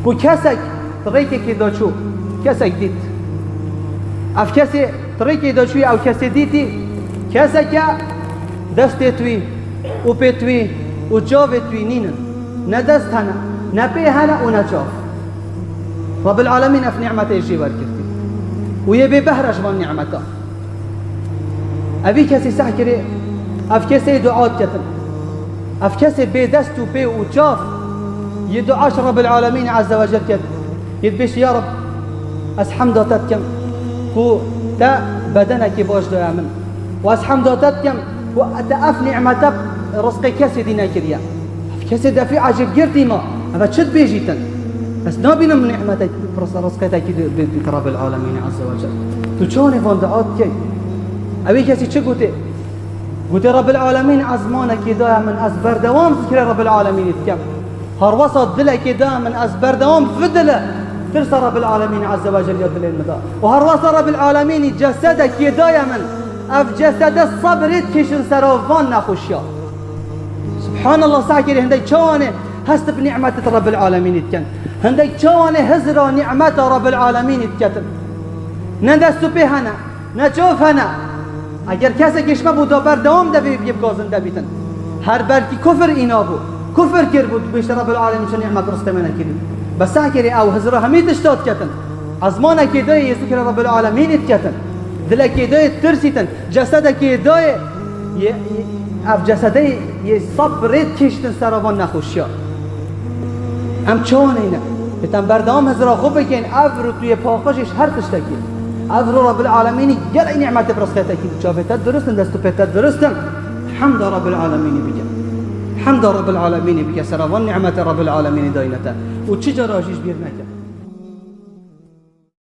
و کسک طریقی که داشو کسک دید اف کسی طریقی داشوی او کسی دیدی کسک دست توی و پی توی و جاو توی نینن نه دست هنه نه پی هنه و نه جاو رب العالمین اف نعمت ایشی بر کردی و یه بی بهرش من نعمتا اوی کسی سح کری اف کسی دعات کتن اف کسی بی دست و پی و جاو یه دعاش رب العالمین عز وجل کد يدبش يا رب أسحم دوتاتكم كو تا بدنك باش دو يعمل وأسحم دوتاتكم وأتأف نعمتك رزق كسي دينا كريا كسي دافع عجب جرتي ما هذا شد بيجيتن بس نابينا من نعمتك رزقتك بك رب العالمين عز وجل تو شوني فان دعات كي أبي كسي شو قلت رب العالمين عزمانك دا من أزبر دوام ذكر رب العالمين يتكم هر وسط دلك دا من أزبر دوام فدله ترسى رب العالمين عز وجل يدل المدى وهر وسط رب العالمين جسدك يدايا من أف جسد الصبر كشن سروفان نخوشيا سبحان الله ساكر هندي شواني هست بنعمة رب العالمين يتكن هندي شواني هزر نعمة رب العالمين يتكتن ندستو بهنا نشوف هنا اگر کسی کشمه بود بر دوام دوی بگازن دویتن هر بلکی کفر اینا بود کفر کرد بود بیشتر رب العالمین چه نعمت رسته منه کردی بس ساکری او هزره همیت اشتاد کتن از مانه که دای یسو که رب العالمین اتکتن دل که دای ترسیتن جسد که دای اف جسده یه صبرت کشتن سروان نخوشیا ام چون اینه بتن بردام هزره خوب بکن افرو توی پاخشش هر تشتکی افرو رب العالمین گل نعمت برسخته کی چافتت درستن دستو پتت درستن حمد رب العالمین بگم حمد رب العالمین بگم سروان نعمت رب العالمین داینته و چه جراجیش بیر نکرد